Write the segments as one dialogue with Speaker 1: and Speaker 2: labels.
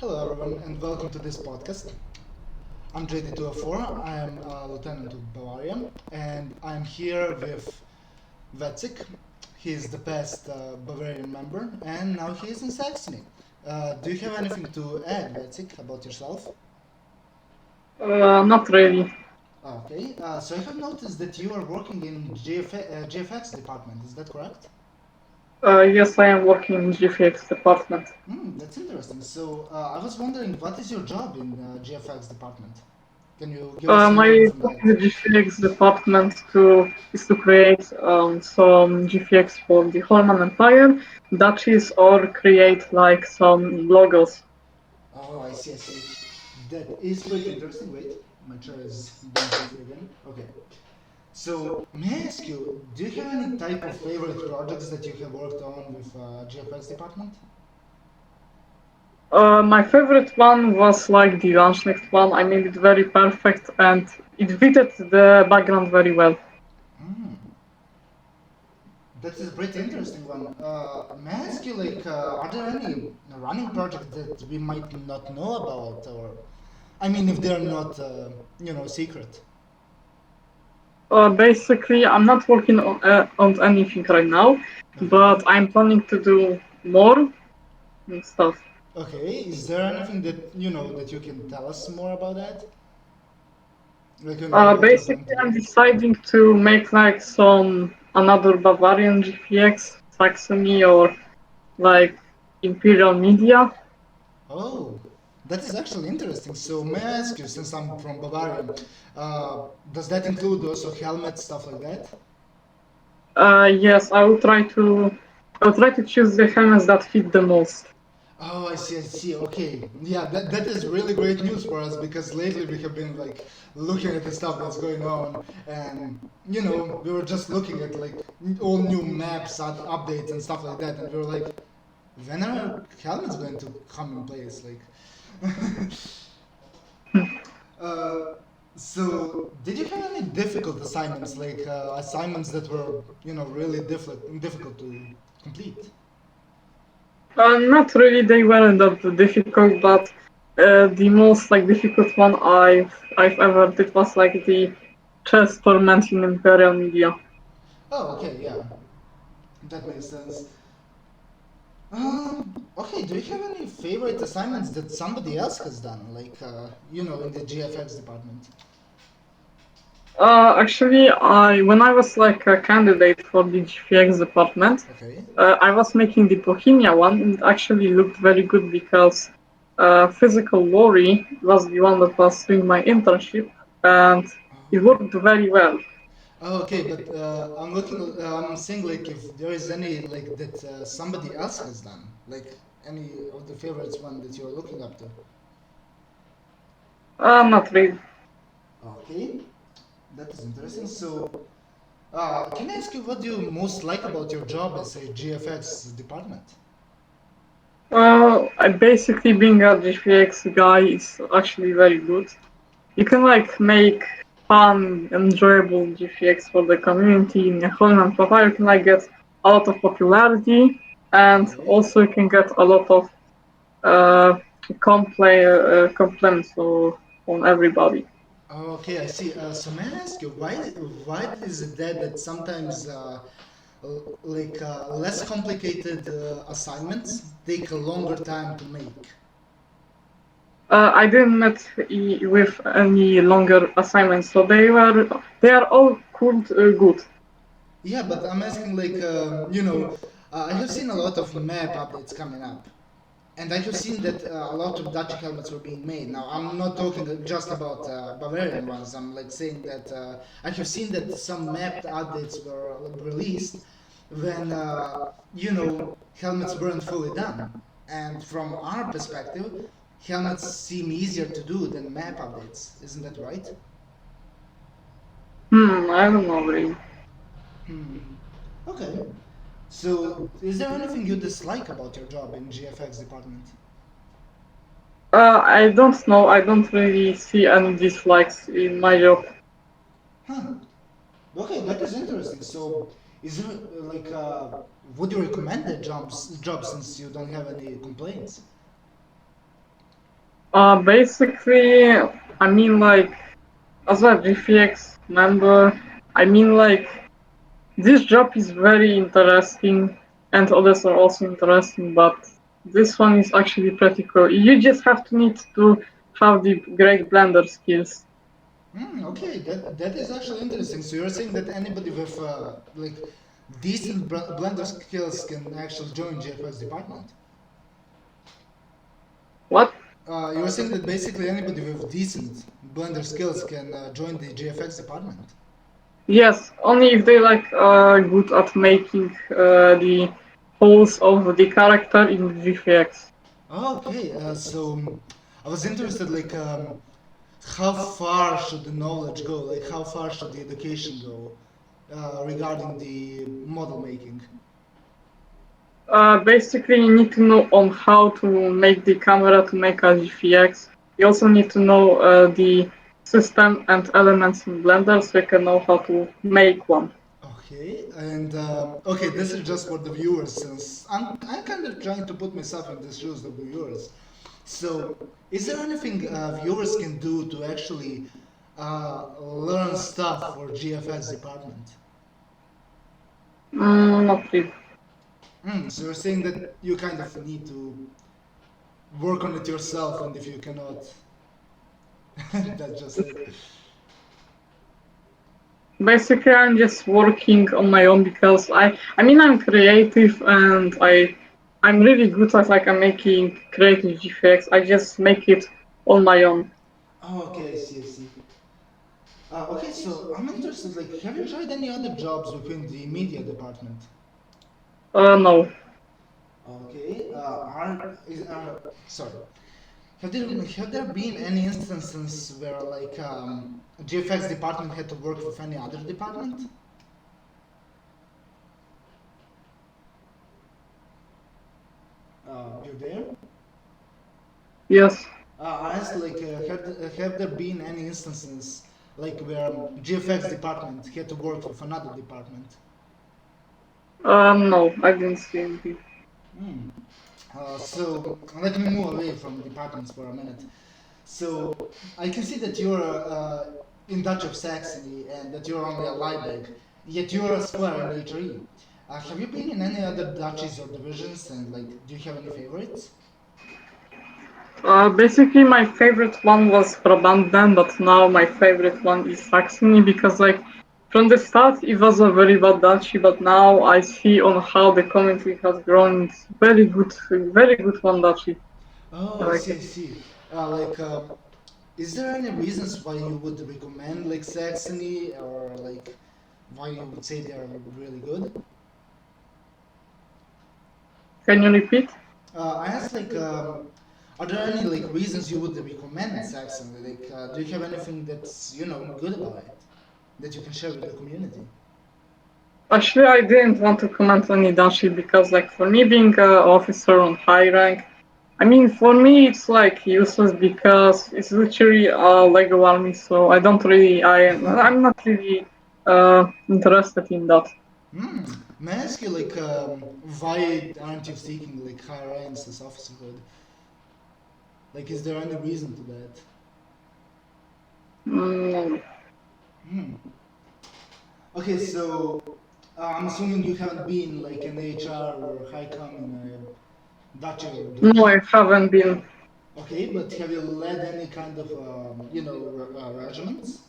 Speaker 1: Hello, everyone, and welcome to this podcast. I'm JD204. I am a lieutenant of Bavaria, and I'm here with Vetsik. He's the past Bavarian member, and now he is in Saxony. Do you have anything to add, Vetsik, about yourself?
Speaker 2: Not really.
Speaker 1: Okay, so I have noticed that you are working in GFX department. Is that correct?
Speaker 2: Yes, I am working in GFX department.
Speaker 1: That's interesting. So I was wondering, what is your job in GFX department? Can you give us
Speaker 2: My
Speaker 1: more info on
Speaker 2: job
Speaker 1: that?
Speaker 2: in the GFX department is to create some GFX for the Ottoman Empire, duchies, or create like some logos.
Speaker 1: Oh, I see. That is pretty interesting. Wait, my chair is being goofy again. Okay. So, may I ask you, do you have any type of favorite projects that you have worked on with GFX department?
Speaker 2: My favorite one was like the launch next one. I made it very perfect and it fitted the background very well.
Speaker 1: Hmm, that is a pretty interesting one. May I ask you, like, are there any running projects that we might not know about, or I mean, if they're not, secret?
Speaker 2: Basically, I'm not working on anything right now,
Speaker 1: Okay.
Speaker 2: but I'm planning to do more stuff.
Speaker 1: Okay. Is there anything that that you can tell us more about that? Like, what you're planning
Speaker 2: Basically,
Speaker 1: to
Speaker 2: I'm
Speaker 1: do?
Speaker 2: deciding to make like some another Bavarian GPX, Saxony, or like Imperial Media.
Speaker 1: Oh, that is actually interesting. So may I ask you, since I'm from Bavaria, uh, does that include also helmets, stuff like that?
Speaker 2: Yes, I will try to choose the helmets that fit the most.
Speaker 1: Oh, I see. Okay, yeah, that is really great news for us because lately we have been like looking at the stuff that's going on, and we were just looking at like all new maps, updates, and stuff like that, and we were like, when are helmets going to come in place? Like, Uh, so, did you have any difficult assignments, like assignments that were, really difficult to complete?
Speaker 2: Not really, they weren't that difficult, but the most like difficult one I've ever did was like the chess torment in Imperial Media.
Speaker 1: Oh, okay, yeah, that makes sense. Okay, do you have any favorite assignments that somebody else has done, like, in the GFX department?
Speaker 2: Actually, I when I was like a candidate for the GPX department,
Speaker 1: Okay.
Speaker 2: I was making the Bohemia one, and it actually looked very good because Physical Worry was the one that was doing my internship, and it
Speaker 1: Oh.
Speaker 2: worked very well.
Speaker 1: Oh, okay, but I'm looking. I'm saying like if there is any like that somebody else has done, like any of the favorites one that you're looking up to.
Speaker 2: Not really.
Speaker 1: Okay, that is interesting. So, can I ask you what do you most like about your job as a GFX department?
Speaker 2: I basically being a GPX guy is actually very good. You can like make fun, enjoyable GPX for the community in Holland and Papa. You can like get a lot of popularity, and
Speaker 1: Okay.
Speaker 2: also you can get a lot of uh, complaints on everybody.
Speaker 1: Oh, okay, I see. So may I ask you why is it that sometimes like less complicated assignments take a longer time to make?
Speaker 2: I didn't met with any longer assignments, so they are all good.
Speaker 1: Yeah, but I'm asking like I have seen a lot of map updates coming up, and I have seen that a lot of Dutch helmets were being made. Now I'm not talking just about Bavarian ones. I'm like saying that I have seen that some map updates were released when helmets weren't fully done. And from our perspective, helmets seem easier to do than map updates. Isn't that right?
Speaker 2: I don't know really.
Speaker 1: Hmm. Okay. So, is there anything you dislike about your job in GFX department?
Speaker 2: I don't know. I don't really see any dislikes in my job.
Speaker 1: Huh. Okay, that is interesting. So, is there like, would you recommend that job since you don't have any complaints?
Speaker 2: Basically, I mean like as a GFX member, I mean like this job is very interesting and others are also interesting, but this one is actually pretty cool. You just have to need to have the great blender skills.
Speaker 1: Okay, that is actually interesting. So you're saying that anybody with like decent blender skills can actually join GFX department?
Speaker 2: What?
Speaker 1: You're saying that basically anybody with decent blender skills can join the GFX department?
Speaker 2: Yes, only if they like are good at making the holes of the character in GFX.
Speaker 1: Okay, I was interested like how far should the knowledge go? Like how far should the education go regarding the model making?
Speaker 2: Basically, you need to know on how to make the camera to make a GFX. You also need to know the system and elements in Blender so you can know how to make one.
Speaker 1: Okay, and okay, this is just for the viewers since I'm kind of trying to put myself in the shoes of the viewers. So, is there anything viewers can do to actually learn stuff for GFX department?
Speaker 2: Not really.
Speaker 1: So you're saying that you kind of need to work on it yourself, and if you cannot, that's just it.
Speaker 2: Basically, I'm just working on my own because I mean, I'm creative and I'm really good at like I'm making creative GFX. I just make it on my own.
Speaker 1: Oh, okay, I see, I see. Okay, so I'm interested. Like, have you tried any other jobs within the media department?
Speaker 2: No.
Speaker 1: Okay. Sorry. Have there been any instances where like GFX department had to work with any other department? You're there.
Speaker 2: Yes.
Speaker 1: I asked like have there been any instances like where GFX department had to work with another department?
Speaker 2: No, I didn't see anything.
Speaker 1: Hmm. So let me move away from departments for a minute. So I can see that you're in Dutch of Saxony and that you're only a Liebig, yet you're a square in HRE. Have you been in any other duchies or divisions and like do you have any favorites?
Speaker 2: Basically, my favorite one was Brabant, but now my favorite one is Saxony because, like, from the start it was a very bad duchy, but now I see on how the community has grown. It's very good one duchy. I
Speaker 1: Oh, I
Speaker 2: like
Speaker 1: see, I
Speaker 2: it.
Speaker 1: see. Like, is there any reasons why you would recommend like Saxony or like why you would say they are really good?
Speaker 2: Can you repeat?
Speaker 1: I asked like, are there any like reasons you would recommend Saxony? Like, do you have anything that's good about it that you can share with the community?
Speaker 2: Actually, I didn't want to comment on Idachi because, like, for me being an officer on high rank, I mean, for me it's like useless because it's literally a Lego army, so I don't really, I'm not really interested in that.
Speaker 1: Hmm. May I ask you like, why aren't you seeking like higher ranks as officerhood? Like, is there any reason to that?
Speaker 2: Mm,
Speaker 1: Hmm. Okay, so I'm assuming you haven't been like an HR or high com in a duchy or
Speaker 2: no,
Speaker 1: division.
Speaker 2: I haven't been.
Speaker 1: Okay, but have you led any kind of regiments?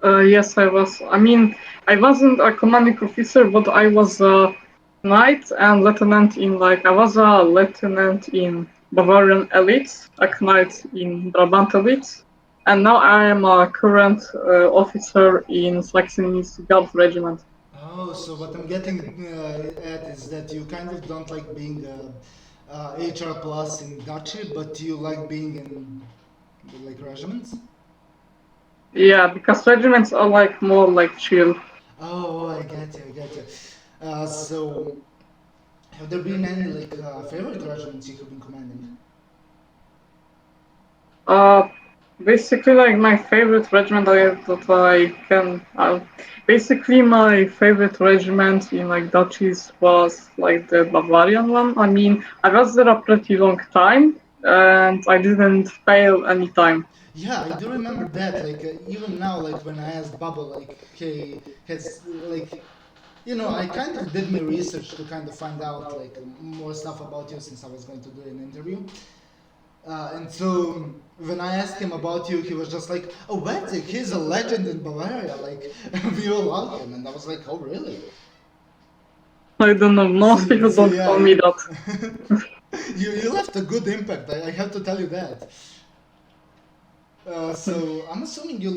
Speaker 2: Yes, I was. I mean, I wasn't a commanding officer, but I was a knight and lieutenant in like I was a lieutenant in Bavarian elites, a knight in Brabant elites, and now I am a current officer in Saxony's Guard regiment.
Speaker 1: Oh, so what I'm getting at is that you kind of don't like being HR plus in duchy, but you like being in like regiments.
Speaker 2: Yeah, because regiments are like more like chill.
Speaker 1: Oh, I get you, I get you. So have there been any like favorite regiments you have been commanding?
Speaker 2: Uh, basically, like my favorite regiment that I can. Basically, my favorite regiment in like duchies was like the Bavarian one. I mean, I was there a pretty long time. and I didn't fail any time.
Speaker 1: Yeah, I do remember that. Like even now, like when I asked Bubble, like, hey, has like, I kind of did my research to kind of find out like more stuff about you since I was going to do an interview. And so when I asked him about you, he was just like, "Oh, Vetsik, he's a legend in Bavaria. Like we all love him." And I was like, "Oh, really?"
Speaker 2: I don't know, most people
Speaker 1: So
Speaker 2: don't
Speaker 1: yeah,
Speaker 2: tell me that.
Speaker 1: you left a good impact. I have to tell you that. So I'm assuming you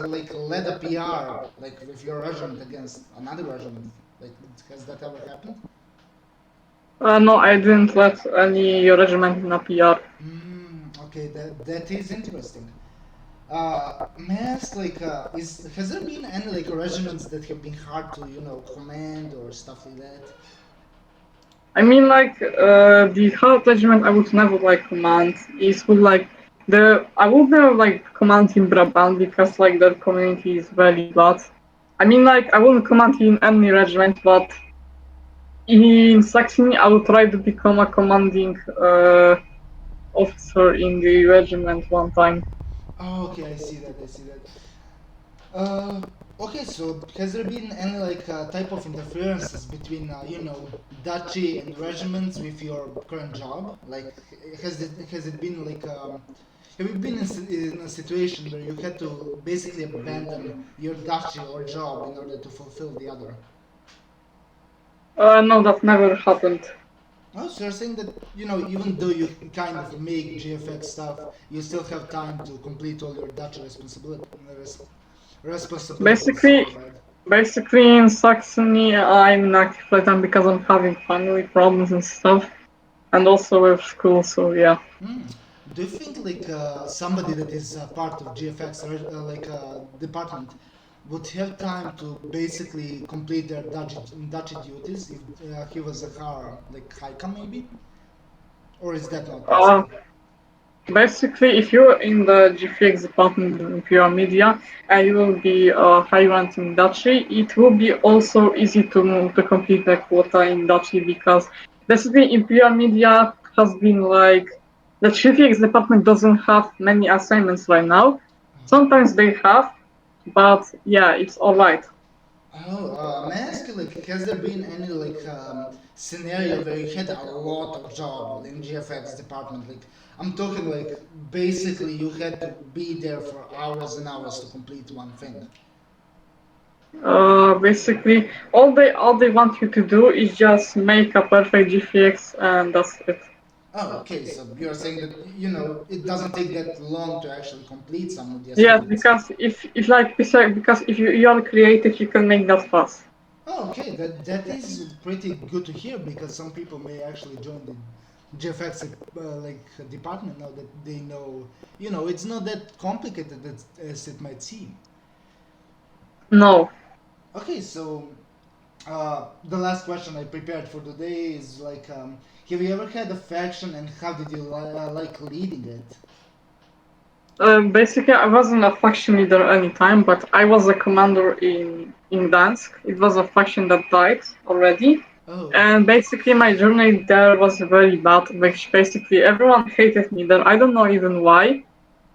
Speaker 1: like led a PR like with your regiment against another regiment. Like, has that ever happened?
Speaker 2: No, I didn't let any regiment in a PR.
Speaker 1: Okay, that is interesting. May I ask, like, is has there been any like regiments that have been hard to command or stuff like that?
Speaker 2: I mean, like, the heart regiment I would never like command is would like the I would never like command in Brabant because like their community is very bad. I mean, like, I wouldn't command in any regiment, but in Saxony I would try to become a commanding officer in the regiment one time.
Speaker 1: Oh, okay, I see that. I see that. Uh, okay, so has there been any like type of interferences between duchy and regiments with your current job? Like, has it been like have you been in a situation where you had to basically abandon your duchy or job in order to fulfill the other?
Speaker 2: No, that never happened.
Speaker 1: Oh, so you're saying that even though you kind of make GFX stuff, you still have time to complete all your duchy responsibilities.
Speaker 2: Basically,
Speaker 1: My bad.
Speaker 2: basically in Saxony I'm in active playtime because I'm having family problems and stuff, and also with school. So yeah.
Speaker 1: Hmm. Do you think like somebody that is part of GFX like department would have time to basically complete their duchy duties if he was a like hiker maybe, or is that not
Speaker 2: Uh,
Speaker 1: possible?
Speaker 2: Basically, if you're in the GFX department in PR Media and you will be high ranked in Dutchy, it will be also easy to move to complete the quota in Dutchy because basically in PR Media has been like the GFX department doesn't have many assignments right now. Sometimes they have, but yeah, it's alright.
Speaker 1: Oh, may I ask you, like, has there been any like scenario where you had a lot of job in GFX department? Like, I'm talking like basically you had to be there for hours and hours to complete one thing.
Speaker 2: Basically, all they want you to do is just make a perfect GFX and that's it.
Speaker 1: Oh, okay. So you're saying that it doesn't take that long to actually complete some of the
Speaker 2: Yes,
Speaker 1: assignments.
Speaker 2: because if like because if you are creative, you can make that fast.
Speaker 1: Oh, okay. That is pretty good to hear because some people may actually join the GFX like department now that they know it's not that complicated as it might seem.
Speaker 2: No.
Speaker 1: Okay, so the last question I prepared for today is like, have you ever had a faction and how did you like leading it?
Speaker 2: Basically, I wasn't a faction leader any time, but I was a commander in Dansk. It was a faction that died already,
Speaker 1: Oh.
Speaker 2: and basically my journey there was very bad. Which basically everyone hated me there. I don't know even why.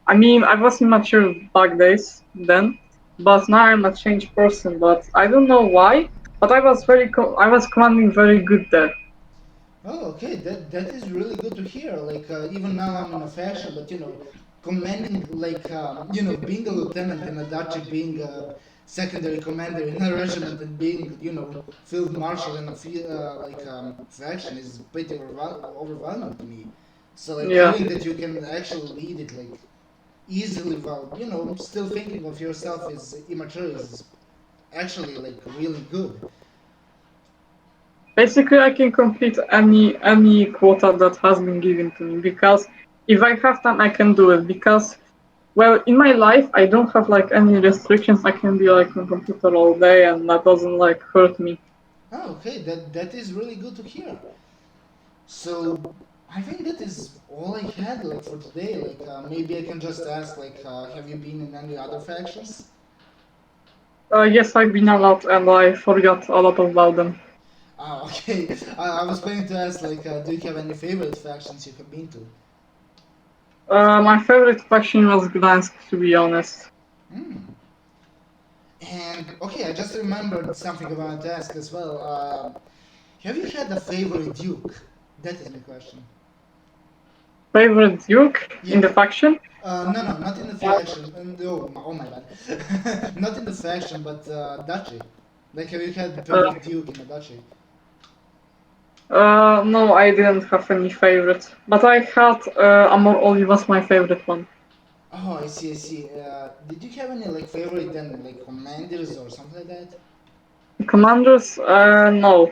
Speaker 2: I mean, I was immature back days then, but now I'm a changed person. But I don't know why. But I was commanding very good there.
Speaker 1: Oh, okay. That is really good to hear. Like even now I'm in a faction, but commanding like being a lieutenant in a duchy, being a secondary commander in a regiment, and being field marshal in a like faction is pretty overwhelming to me. So like
Speaker 2: Yeah.
Speaker 1: hearing that you can actually lead it like easily while still thinking of yourself as immature is actually like really good.
Speaker 2: Basically, I can complete any quota that has been given to me because if I have time, I can do it. Because well, in my life, I don't have like any restrictions. I can be like on computer all day, and that doesn't like hurt me.
Speaker 1: Oh, okay. That is really good to hear. So I think that is all I had like for today. Like maybe I can just ask like, have you been in any other factions?
Speaker 2: Yes, I've been a lot, and I forgot a lot about them.
Speaker 1: Ah, okay. I was planning to ask like, do you have any favorite factions you have been to?
Speaker 2: My favorite faction was Gdansk, to be honest.
Speaker 1: Hmm. And okay, I just remembered something I wanted to ask as well. Have you had a favorite duke? That is my question.
Speaker 2: Favorite duke in the
Speaker 1: Yeah.
Speaker 2: faction?
Speaker 1: No, no, not in the faction. No, oh my bad. Not in the faction, but duchy. Like, have you had
Speaker 2: Uh,
Speaker 1: favorite duke in a duchy?
Speaker 2: no, I didn't have any favorite, but I had Amor Oli was my favorite one.
Speaker 1: Oh, I see, I see. Did you have any like favorite then, like commanders or something like that?
Speaker 2: Commanders? No.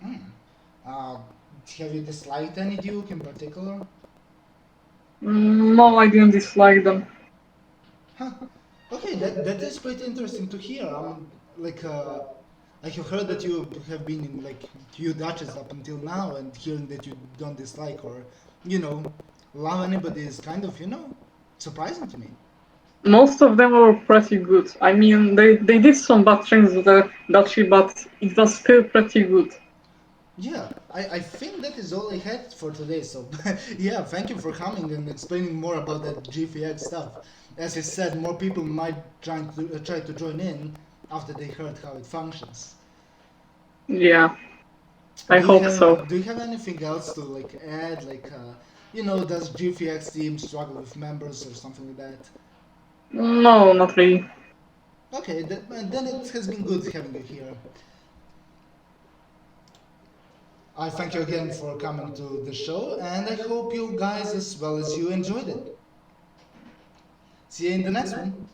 Speaker 1: Hmm. Uh, have you disliked any duke in particular?
Speaker 2: No, I didn't dislike them.
Speaker 1: Huh. Okay, that is pretty interesting to hear. I'm like I have heard that you have been in like few duches up until now, and hearing that you don't dislike or you know love anybody is kind of surprising to me.
Speaker 2: Most of them were pretty good. I mean, they did some bad things with the duchy, but it was still pretty good.
Speaker 1: Yeah, I think that is all I had for today. So yeah, thank you for coming and explaining more about that GFX stuff. As I said, more people might try to join in after they heard how it functions.
Speaker 2: Yeah, I hope so.
Speaker 1: Do you have anything else to like add? Like, does GFX team struggle with members or something like that?
Speaker 2: No, not really.
Speaker 1: Okay, then it has been good having you here. I thank you again for coming to the show, and I hope you guys as well as you enjoyed it. See you in the next one.